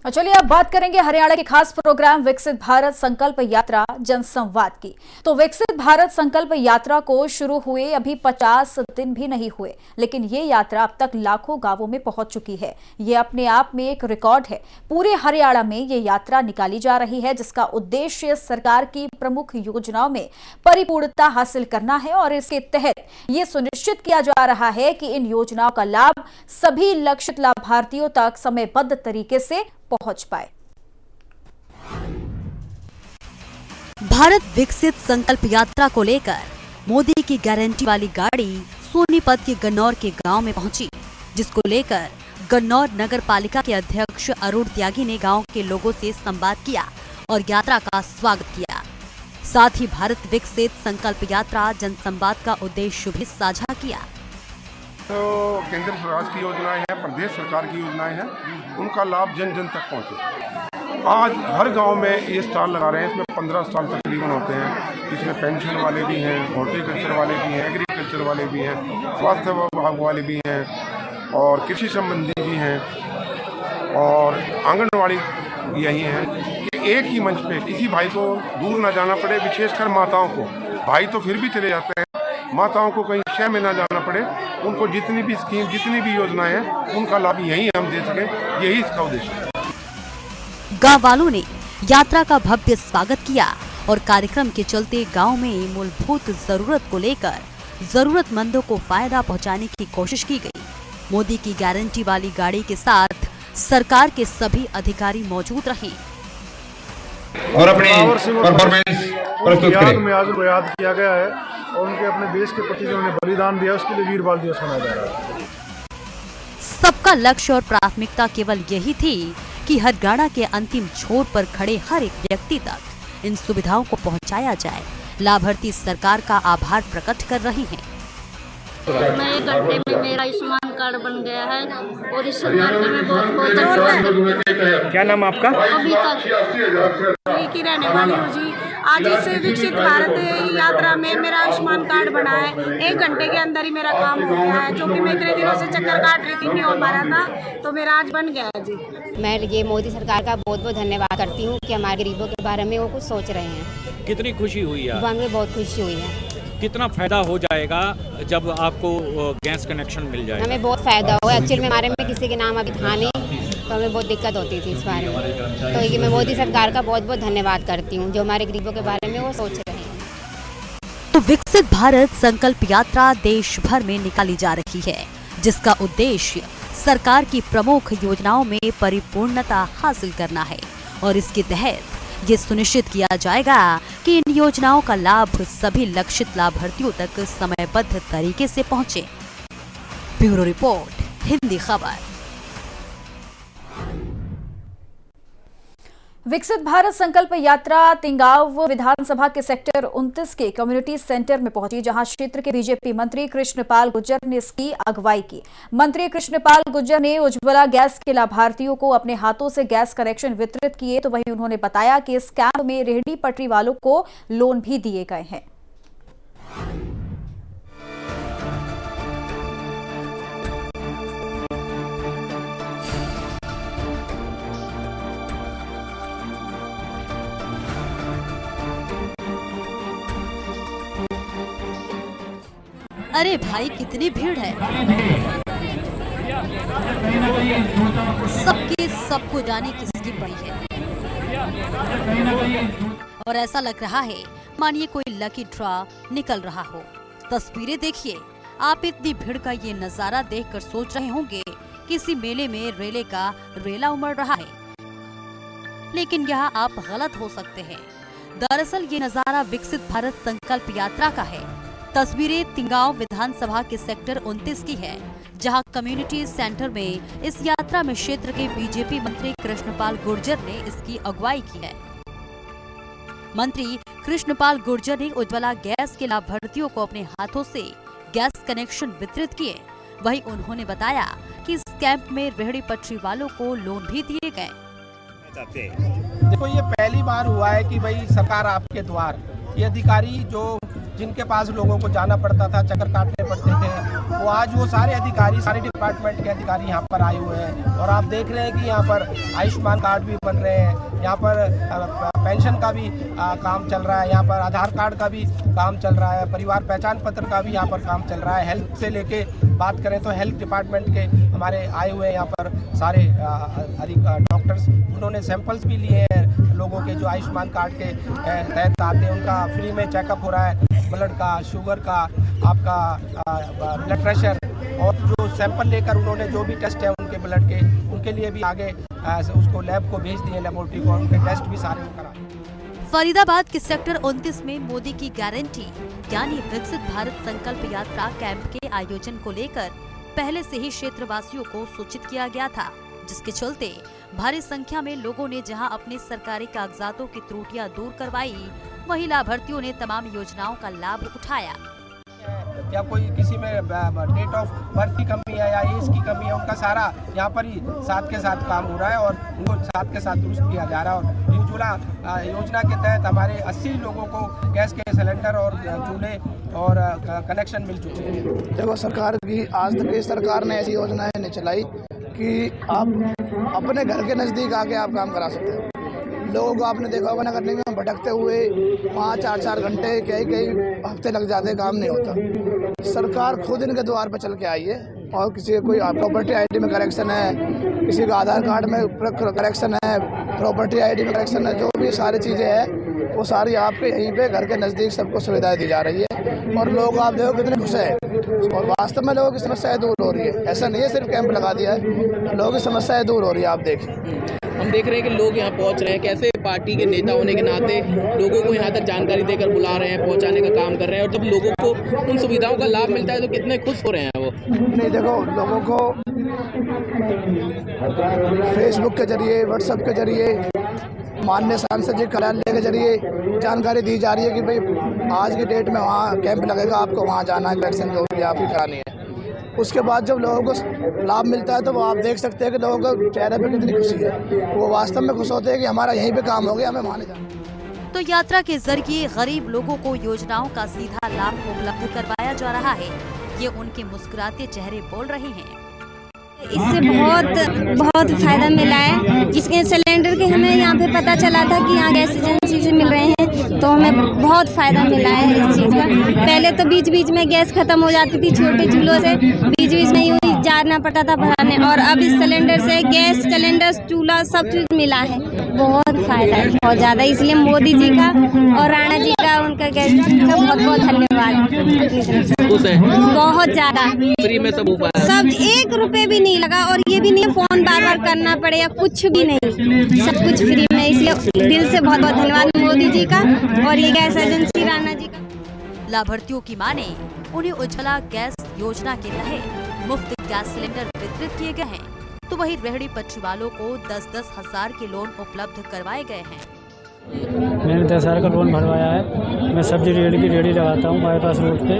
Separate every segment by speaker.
Speaker 1: और चलिए अब बात करेंगे हरियाणा के खास प्रोग्राम विकसित भारत संकल्प यात्रा जनसंवाद की। तो विकसित भारत संकल्प यात्रा को शुरू हुए अभी 50 दिन भी नहीं हुए, लेकिन ये यात्रा अब तक लाखों गांवों में पहुंच चुकी है। ये अपने आप में एक रिकॉर्ड है। पूरे हरियाणा में ये यात्रा निकाली जा रही है, जिसका उद्देश्य सरकार की प्रमुख योजनाओं में परिपूर्णता हासिल करना है और इसके तहत ये सुनिश्चित किया जा रहा है कि इन योजनाओं का लाभ सभी लक्षित लाभार्थियों तक समयबद्ध तरीके से पहुंच पाए।
Speaker 2: भारत विकसित संकल्प यात्रा को लेकर मोदी की गारंटी वाली गाड़ी सोनीपत के गन्नौर के गांव में पहुंची, जिसको लेकर गन्नौर नगर पालिका के अध्यक्ष अरुण त्यागी ने गांव के लोगों से संवाद किया और यात्रा का स्वागत किया। साथ ही भारत विकसित संकल्प यात्रा जनसंवाद का उद्देश्य भी साझा किया।
Speaker 3: तो केंद्र सरकार की योजनाएं हैं, प्रदेश सरकार की योजनाएं हैं, उनका लाभ जन जन तक पहुंचे। आज हर गांव में ये स्टॉल लगा रहे हैं। इसमें 15 स्टॉल तकरीबन होते हैं। इसमें पेंशन वाले भी हैं, हॉर्टिकल्चर वाले भी हैं, एग्रीकल्चर वाले भी हैं, स्वास्थ्य विभाग वाले भी हैं और कृषि संबंधी भी हैं और आंगनवाड़ी यही हैं कि एक ही मंच पे किसी भाई को दूर ना जाना पड़े। विशेषकर माताओं को, भाई तो फिर भी चले जाते हैं, माताओं को कहीं शहर में ना जाना पड़े। उनको जितनी भी स्कीम, जितनी भी योजनाएं हैं, उनका लाभ यही हम दे सकें, यही इसका उद्देश्य है।
Speaker 2: गांव वालों ने यात्रा का भव्य स्वागत किया और कार्यक्रम के चलते गांव में मूलभूत जरूरत को लेकर जरूरतमंदों को फायदा पहुंचाने की कोशिश की गई। मोदी की गारंटी वाली गाड़ी के साथ सरकार के सभी अधिकारी मौजूद रहे
Speaker 4: और अपनी परफॉर्मेंस प्रस्तुत करें।
Speaker 5: में आज को याद किया गया है और उनके अपने देश के प्रति जो उन्होंने बलिदान दिया, उसके लिए वीर बाल दिवस मनाया जा रहा है।
Speaker 2: सबका लक्ष्य और प्राथमिकता केवल यही थी कि हरियाणा के अंतिम छोर पर खड़े हर एक व्यक्ति तक इन सुविधाओं को पहुंचाया जाए। लाभार्थी सरकार का आभार प्रकट कर रही हैं।
Speaker 6: मैं 1 घंटे में मेरा आयुष्मान कार्ड बन गया है और इस सरकार का मैं बहुत बहुत धन्यवाद।
Speaker 7: क्या नाम आपका?
Speaker 6: अभी तक
Speaker 8: की रहने वाली हूँ जी। आज इस विकसित भारत यात्रा में मेरा आयुष्मान कार्ड बना है। 1 घंटे के अंदर ही मेरा काम हो गया है, जो कि मैं इतने दिनों से चक्कर काट रही थी, नहीं हो पा रहा था, तो मेरा आज बन गया है जी।
Speaker 9: मैं ये मोदी सरकार का बहुत बहुत धन्यवाद करती हूँ कि हमारे गरीबों के बारे में वो कुछ सोच रहे हैं।
Speaker 7: कितनी खुशी हुई है?
Speaker 9: हमें बहुत खुशी हुई है।
Speaker 7: कितना फायदा हो जाएगा जब आपको गैस कनेक्शन मिल जाएगा?
Speaker 9: हमें बहुत फायदा हुआ। एक्चुअली में हमारे में किसी के नाम अभी था नहीं, तो हमें बहुत दिक्कत होती थी इस बारे में। तो ये मैं मोदी सरकार का बहुत बहुत धन्यवाद करती हूँ, जो हमारे गरीबों के बारे में वो सोच रहे हैं।
Speaker 2: तो विकसित भारत संकल्प यात्रा देश भर में निकाली जा रही है, जिसका उद्देश्य सरकार की प्रमुख योजनाओं में परिपूर्णता हासिल करना है और इसके तहत ये सुनिश्चित किया जाएगा कि इन योजनाओं का लाभ सभी लक्षित लाभार्थियों तक समयबद्ध तरीके से पहुंचे। ब्यूरो रिपोर्ट, हिंदी खबर।
Speaker 1: विकसित भारत संकल्प यात्रा तिंगाव विधानसभा के सेक्टर 29 के कम्युनिटी सेंटर में पहुंची, जहां क्षेत्र के बीजेपी मंत्री कृष्णपाल गुर्जर ने इसकी अगुवाई की। मंत्री कृष्णपाल गुर्जर ने उज्ज्वला गैस के लाभार्थियों को अपने हाथों से गैस कनेक्शन वितरित किए। तो वहीं उन्होंने बताया कि इस कैंप में रेहड़ी पटरी वालों को लोन भी दिए गए हैं।
Speaker 2: अरे भाई, कितनी भीड़ है। सबके सबको जाने किसकी पड़ी है और ऐसा लग रहा है मानिए कोई लकी ड्रॉ निकल रहा हो। तस्वीरें देखिए आप। इतनी भीड़ का ये नजारा देखकर सोच रहे होंगे किसी मेले में रेले का रेला उमड़ रहा है, लेकिन यहाँ आप गलत हो सकते हैं। दरअसल ये नजारा विकसित भारत संकल्प यात्रा का है। तस्वीरें तिंगाव विधानसभा के सेक्टर 29 की है, जहां कम्युनिटी सेंटर में इस यात्रा में क्षेत्र के बीजेपी मंत्री कृष्णपाल गुर्जर ने इसकी अगुवाई की है। मंत्री कृष्णपाल गुर्जर ने उज्ज्वला गैस के लाभार्थियों को अपने हाथों से गैस कनेक्शन वितरित किए। वहीं उन्होंने बताया कि इस कैंप में रेहड़ी पटरी वालों को लोन भी दिए गए।
Speaker 10: देखो, ये पहली बार हुआ है कि भाई सरकार आपके द्वार, ये अधिकारी जो जिनके पास लोगों को जाना पड़ता था, चक्कर काटने पड़ते थे, वो आज वो सारे अधिकारी, सारे डिपार्टमेंट के अधिकारी यहाँ पर आए हुए हैं और आप देख रहे हैं कि यहाँ पर आयुष्मान कार्ड भी बन रहे हैं, यहाँ पर पेंशन का भी काम चल रहा है, यहाँ पर आधार कार्ड का भी काम चल रहा है, परिवार पहचान पत्र का भी यहाँ पर काम चल रहा है। हेल्थ से लेके बात करें तो हेल्थ डिपार्टमेंट के हमारे आए हुए हैं यहाँ पर सारे डॉक्टर्स, उन्होंने सैंपल्स भी लिए हैं लोगों के जो आयुष्मान कार्ड के तहत आते हैं, उनका फ्री में चेकअप हो रहा है, ब्लड का, शुगर का, आपका ब्लड प्रेशर, और जो सैंपल लेकर उन्होंने जो भी टेस्ट है उनके ब्लड के, उनके लिए भी आगे उसको लैब को भेज दिए, लेबोरेटरी को, उनके टेस्ट भी सारे करा।
Speaker 2: फरीदाबाद के सेक्टर 29 में मोदी की गारंटी यानी विकसित भारत संकल्प यात्रा कैंप के आयोजन को लेकर पहले से ही क्षेत्रवासियों को सूचित किया गया था, जिसके चलते भारी संख्या में लोगों ने जहां अपने सरकारी कागजातों की त्रुटियां दूर करवाई, वहीं लाभार्थियों ने तमाम योजनाओं का लाभ उठाया।
Speaker 10: या कोई किसी में डेट ऑफ बर्थ की कमी है या एज की कमी है, उनका सारा यहाँ पर ही साथ के साथ काम हो रहा है और उनको साथ के साथ दुरुस्त किया जा रहा है। और उज्ज्वला योजना के तहत हमारे 80 लोगों को गैस के सिलेंडर और चूल्हे और कनेक्शन मिल चुके हैं।
Speaker 11: देखो, सरकार की आज तक की सरकार ने ऐसी योजनाएं नहीं चलाई कि आप अपने घर के नज़दीक आके आप काम करा सकते हो। लोगों को आपने देखा होगा नगर निगम में भटकते हुए 5-4 घंटे कई हफ्ते लग जाते, काम नहीं होता। सरकार खुद इनके द्वार पर चल के आई है और किसी कोई प्रॉपर्टी आईडी में करेक्शन है, किसी का आधार कार्ड में करेक्शन है, प्रॉपर्टी आईडी में करेक्शन है, जो भी सारी चीज़ें हैं वो सारी आपके यहीं पे घर के नज़दीक सबको सुविधाएं दी जा रही है और लोग आप देखो कितने खुश हैं और वास्तव में लोगों की समस्याएं दूर हो रही है। ऐसा नहीं है सिर्फ कैंप लगा दिया है, लोगों की समस्याएं दूर हो रही है। आप देखिए,
Speaker 12: हम देख रहे हैं कि लोग यहाँ पहुँच रहे हैं, कैसे पार्टी के नेता होने के नाते लोगों को यहाँ तक जानकारी देकर बुला रहे हैं, पहुँचाने का काम कर रहे हैं, और जब लोगों को उन सुविधाओं का लाभ मिलता है तो कितने खुश हो रहे हैं वो।
Speaker 11: नहीं, देखो, लोगों को फेसबुक के जरिए, व्हाट्सएप के जरिए, माननीय सांसद जी कार्यालय के जरिए जानकारी दी जा रही है कि भाई आज की डेट में वहाँ कैंप लगेगा, आपको वहाँ जाना है, वैक्सीन जो भी आपकी करानी है। उसके बाद जब लोगों को लाभ मिलता है तो वो आप देख सकते हैं कि लोगों के चेहरे पे कितनी खुशी है, वो वास्तव में खुश होते हैं कि हमारा यहीं पे काम हो गया, हमें वहाँ नहीं जाना।
Speaker 2: तो यात्रा के जरिए गरीब लोगों को योजनाओं का सीधा लाभ उपलब्ध करवाया जा रहा है, ये उनके मुस्कुराते चेहरे बोल रहे हैं।
Speaker 13: इससे बहुत फायदा मिला है। जिसके सिलेंडर के हमें यहाँ पे पता चला था कि यहाँ गैस एजेंसी से मिल रहे हैं, तो हमें बहुत फायदा मिला है इस चीज़ का। पहले तो बीच में गैस खत्म हो जाती थी, छोटे चूल्हों से बीच में यूँ जाना पड़ता था भराने, और अब इस सिलेंडर से गैस सिलेंडर, चूल्हा सब चीज़ मिला है। बहुत फायदा है, बहुत ज़्यादा। इसलिए मोदी जी का और राणा जी का, उनका गैस का बहुत धन्यवाद। बहुत ज़्यादा
Speaker 12: फ्री में सब हुआ,
Speaker 13: सब 1 रुपये भी नहीं लगा, और ये भी नहीं फोन बार करना पड़े या कुछ भी नहीं, सब कुछ फ्री में। इसलिए दिल से बहुत धन्यवाद मोदी जी का और ये गैस एजेंसी राणा जी का।
Speaker 2: लाभार्थियों की माने उन्हें उज्ज्वला गैस योजना के तहत मुफ्त गैस सिलेंडर वितरित किए गए हैं, तो वहीं रेहड़ी पटरी वालों को 10-10 हजार के लोन उपलब्ध करवाए गए हैं।
Speaker 14: मैंने 10 हज़ार का लोन भरवाया है। मैं सब्जी रेहड़ी की रेहड़ी लगाता हूँ बाईपास रोड पे,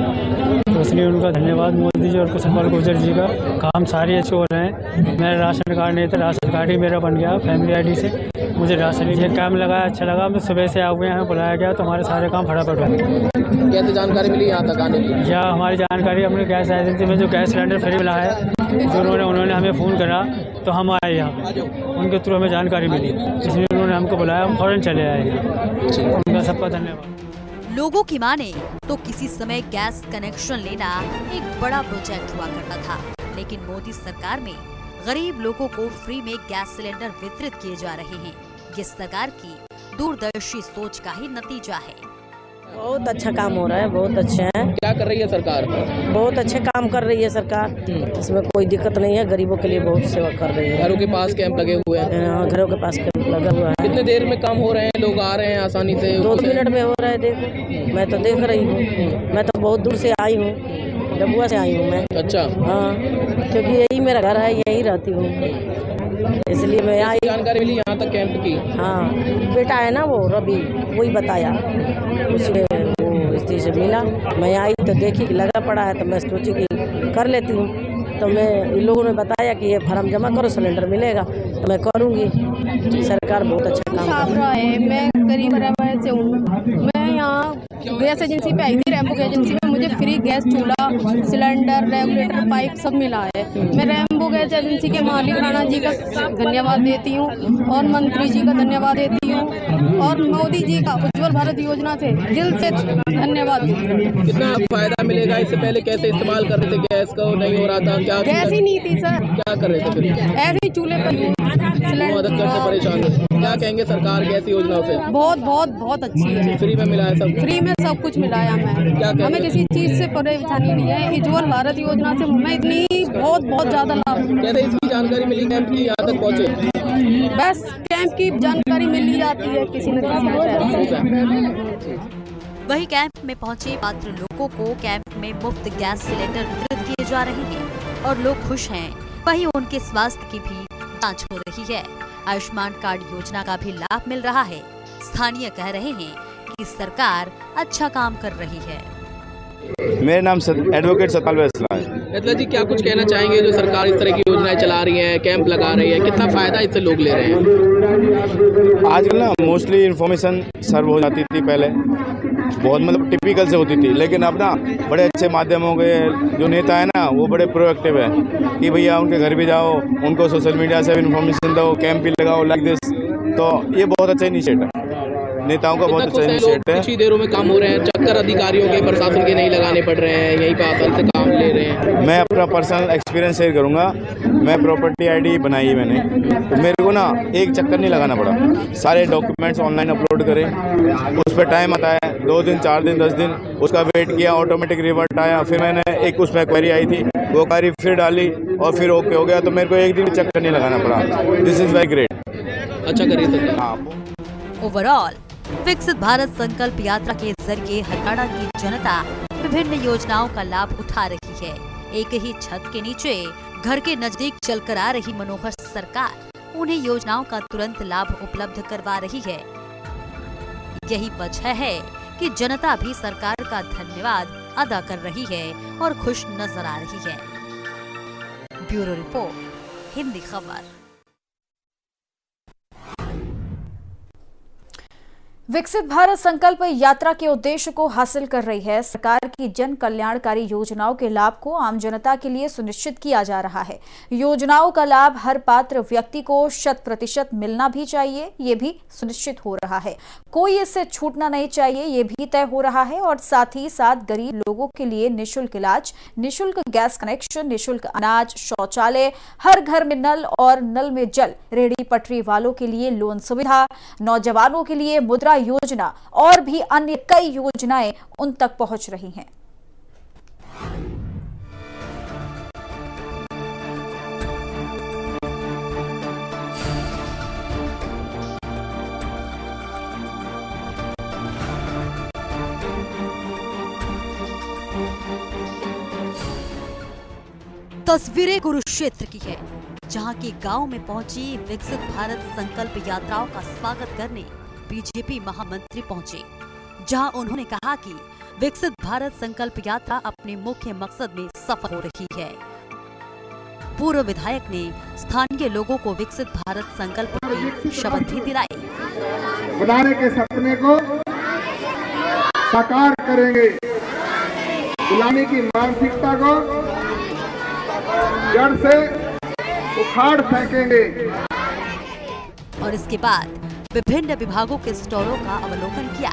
Speaker 14: तो इसलिए उनका धन्यवाद मोदी जी और कृष्णपाल गुर्जर जी का। काम सारे अच्छे हो रहे हैं। मेरा राशन कार्ड नहीं था, राशन कार्ड ही मेरा बन गया फैमिली आईडी से। मुझे राशन ये काम लगा, अच्छा लगा। मैं सुबह से आ गए हैं, बुलाया गया तो हमारे सारे काम फटाफट हुए।
Speaker 12: कैसे जानकारी मिली यहाँ तक आने की?
Speaker 14: या हमारी जानकारी अपने गैस एजेंसी में जो गैस सिलेंडर फ्री मिला है, जो उन्होंने हमें फ़ोन करा तो हम आए यहाँ पे, उनके थ्रू हमें जानकारी मिली, इसलिए उन्होंने हमको बुलाया, हम फौरन चले आए। उनका सबका धन्यवाद।
Speaker 2: लोगों की माने तो किसी समय गैस कनेक्शन लेना एक बड़ा प्रोजेक्ट हुआ करता था, लेकिन मोदी सरकार में गरीब लोगों को फ्री में गैस सिलेंडर वितरित किए जा रहे हैं। ये सरकार की दूरदर्शी सोच का ही नतीजा है।
Speaker 15: बहुत अच्छा काम हो रहा है, बहुत अच्छे हैं।
Speaker 12: क्या कर रही है सरकार?
Speaker 15: बहुत अच्छे काम कर रही है सरकार, इसमें कोई दिक्कत नहीं है। गरीबों के लिए बहुत सेवा कर रही है।
Speaker 12: घरों के पास कैंप लगे हुए हैं?
Speaker 15: घरों के पास कैंप लगा हुआ है।
Speaker 12: कितने देर में काम हो रहे हैं? लोग आ रहे हैं आसानी से?
Speaker 15: 2 मिनट में हो रहा है। देखो, मैं तो देख रही हूँ, मैं तो बहुत दूर से आई हूँ, डबुआ से आई हूँ मैं।
Speaker 12: अच्छा।
Speaker 15: हाँ, क्योंकि यही मेरा घर है, यही रहती हूँ, इसलिए मैं आई।
Speaker 12: जानकारी मिली यहाँ तक कैंप की?
Speaker 15: हाँ, बेटा है ना वो रवि, वही बताया, उसने वो इस चीज़ से मिला। मैं आई तो देखी कि लगा पड़ा है, तो मैं सोची कि कर लेती हूँ। तो मैं इन लोगों ने बताया कि ये फार्म जमा करो, सिलेंडर मिलेगा, तो मैं करूँगी। सरकार बहुत अच्छा काम कर रहा है।
Speaker 16: मैं करीब से हूँ। मैं यहाँ गैस एजेंसी पे आई थी, रैम्बो एजेंसी में। मुझे फ्री गैस चूल्हा, सिलेंडर, रेगुलेटर, पाइप सब मिला है। मैं रेम्बो गैस एजेंसी के मालिक राणा जी का धन्यवाद देती हूँ और मंत्री जी का धन्यवाद देती हूँ और मोदी जी का उज्ज्वल भारत योजना से दिल से धन्यवाद देती हूँ।
Speaker 12: कितना फायदा मिलेगा? इससे पहले कैसे इस्तेमाल कर रहे थे गैस का? नहीं हो रहा था क्या?
Speaker 16: गैस ही नहीं थी सर।
Speaker 12: क्या कर रहे थे फिर?
Speaker 16: ऐसे ही चूल्हे पर
Speaker 12: मदद करते परेशान थे। क्या कहेंगे सरकार गैस योजना से?
Speaker 16: बहुत बहुत बहुत अच्छी है।
Speaker 12: फ्री में मिला है सब?
Speaker 16: फ्री में सब कुछ मिला है हमें। हमें किसी चीज से परेशानी नहीं है। उज्ज्वल भारत योजना से हमें इतनी बहुत ज्यादा लाभ।
Speaker 12: कैसे इसकी जानकारी मिली कैंप की यहाँ तक पहुँचे?
Speaker 16: बस कैंप की जानकारी मिल ही जाती है किसी न किसी।
Speaker 2: वही कैंप में पहुंचे पात्र लोगों को कैंप में मुफ्त गैस सिलेंडर वितरित किए जा रहे हैं और लोग खुश हैं। वहीं उनके स्वास्थ्य की भी जांच हो रही है। आयुष्मान कार्ड योजना का भी लाभ मिल रहा है। स्थानीय कह रहे हैं कि सरकार अच्छा काम कर रही है।
Speaker 17: मेरा नाम एडवोकेट सतपाल वैसला है।
Speaker 12: एतला जी, क्या कुछ कहना चाहेंगे? जो सरकार इस तरह की योजनाएं चला रही है, कैंप लगा रही है, कितना फायदा इससे लोग ले रहे हैं?
Speaker 17: आजकल ना मोस्टली इन्फॉर्मेशन सर्व हो जाती थी, पहले बहुत मतलब टिपिकल से होती थी, लेकिन अब ना बड़े अच्छे माध्यम हो गए। जो नेता है ना वो बड़े प्रोएक्टिव है कि भैया उनके घर भी जाओ, उनको सोशल मीडिया से भी इन्फॉर्मेशन दो, कैंप भी लगाओ लाइक दिस। तो ये बहुत अच्छा इनिशिएटिव है, नेताओं का बहुत अच्छा इनिशिएटिव है।
Speaker 12: कुछ ही देरों में काम हो रहे हैं, चक्कर अधिकारियों के, प्रशासन के नहीं लगाने पड़ रहे हैं, यहीं पे आसानी से काम ले रहे हैं।
Speaker 17: मैं अपना पर्सनल एक्सपीरियंस शेयर करूंगा। मैं प्रॉपर्टी आईडी बनाई है मैंने, तो मेरे को ना एक चक्कर नहीं लगाना पड़ा। सारे डॉक्यूमेंट्स ऑनलाइन अपलोड करें, उस पर टाइम आता है 2 दिन 4 दिन 10 दिन, उसका वेट किया, ऑटोमेटिक रिवर्ट आया। फिर मैंने एक उसमें क्वेरी आई थी, वो क्वेरी फिर डाली और फिर ओके हो गया। तो मेरे को एक दिन चक्कर नहीं लगाना पड़ा। This is very great.
Speaker 12: अच्छा करिए।
Speaker 2: ओवरऑल विकसित भारत संकल्प यात्रा के जरिए हरियाणा की जनता विभिन्न योजनाओं का लाभ उठा रही है। एक ही छत के नीचे घर के नजदीक चलकर आ रही मनोहर सरकार उन्हें योजनाओं का तुरंत लाभ उपलब्ध करवा रही है। यही वजह है कि जनता भी सरकार का धन्यवाद अदा कर रही है और खुश नजर आ रही है। ब्यूरो रिपोर्ट, हिंदी खबर।
Speaker 1: विकसित भारत संकल्प यात्रा के उद्देश्य को हासिल कर रही है। सरकार की जन कल्याणकारी योजनाओं के लाभ को आम जनता के लिए सुनिश्चित किया जा रहा है। योजनाओं का लाभ हर पात्र व्यक्ति को 100% मिलना भी चाहिए, ये भी सुनिश्चित हो रहा है। कोई इससे छूटना नहीं चाहिए, ये भी तय हो रहा है। और साथ ही साथ गरीब लोगों के लिए निःशुल्क इलाज, निःशुल्क गैस कनेक्शन, निःशुल्क अनाज, शौचालय, हर घर में नल और नल में जल, रेहड़ी पटरी वालों के लिए लोन सुविधा, नौजवानों के लिए मुद्रा योजना और भी अन्य कई योजनाएं उन तक पहुंच रही हैं।
Speaker 2: तस्वीरें कुरुक्षेत्र की है, जहां के गांव में पहुंची विकसित भारत संकल्प यात्राओं का स्वागत करने बीजेपी महामंत्री पहुंचे, जहां उन्होंने कहा कि विकसित भारत संकल्प यात्रा अपने मुख्य मकसद में सफल हो रही है। पूर्व विधायक ने स्थानीय लोगों को विकसित भारत संकल्प की शपथ भी दिलाई।
Speaker 18: बनाने के सपने को साकार करेंगे, गुलामी की मानसिकता को जड़ से उखाड़ फेंकेंगे।
Speaker 2: और इसके बाद विभिन्न विभागों के स्टॉलों का अवलोकन किया।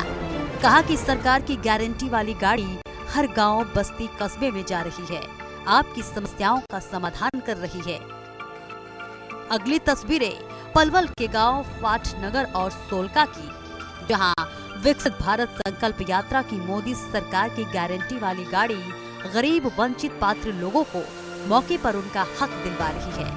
Speaker 2: कहा कि सरकार की गारंटी वाली गाड़ी हर गांव, बस्ती, कस्बे में जा रही है, आपकी समस्याओं का समाधान कर रही है। अगली तस्वीरें पलवल के गांव फाटनगर और सोलका की, जहां विकसित भारत संकल्प यात्रा की मोदी सरकार की गारंटी वाली गाड़ी गरीब वंचित पात्र लोगों को मौके पर उनका हक दिलवा रही है।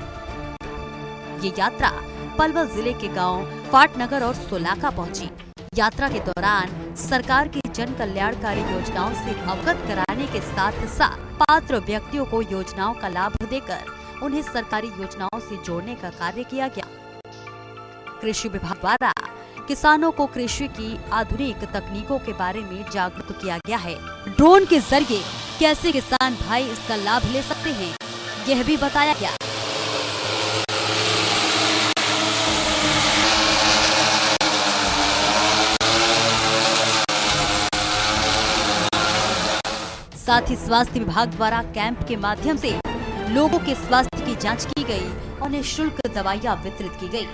Speaker 2: ये यात्रा पलवल जिले के गांव फाटनगर और सोलाका पहुंची। यात्रा के दौरान सरकार की जन कल्याणकारी योजनाओं से अवगत कराने के साथ साथ पात्र व्यक्तियों को योजनाओं का लाभ देकर उन्हें सरकारी योजनाओं से जोड़ने का कार्य किया गया। कृषि विभाग द्वारा किसानों को कृषि की आधुनिक तकनीकों के बारे में जागरूक किया गया है। ड्रोन के जरिए कैसे किसान भाई इसका लाभ ले सकते हैं, यह भी बताया गया। साथ ही स्वास्थ्य विभाग द्वारा कैंप के माध्यम से लोगों के स्वास्थ्य की जांच की गई और निःशुल्क दवाइयां वितरित की गई।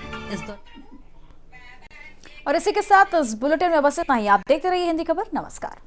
Speaker 1: और इसी के साथ इस बुलेटिन में बस इतना ही। आप देखते रहिए हिंदी खबर। नमस्कार।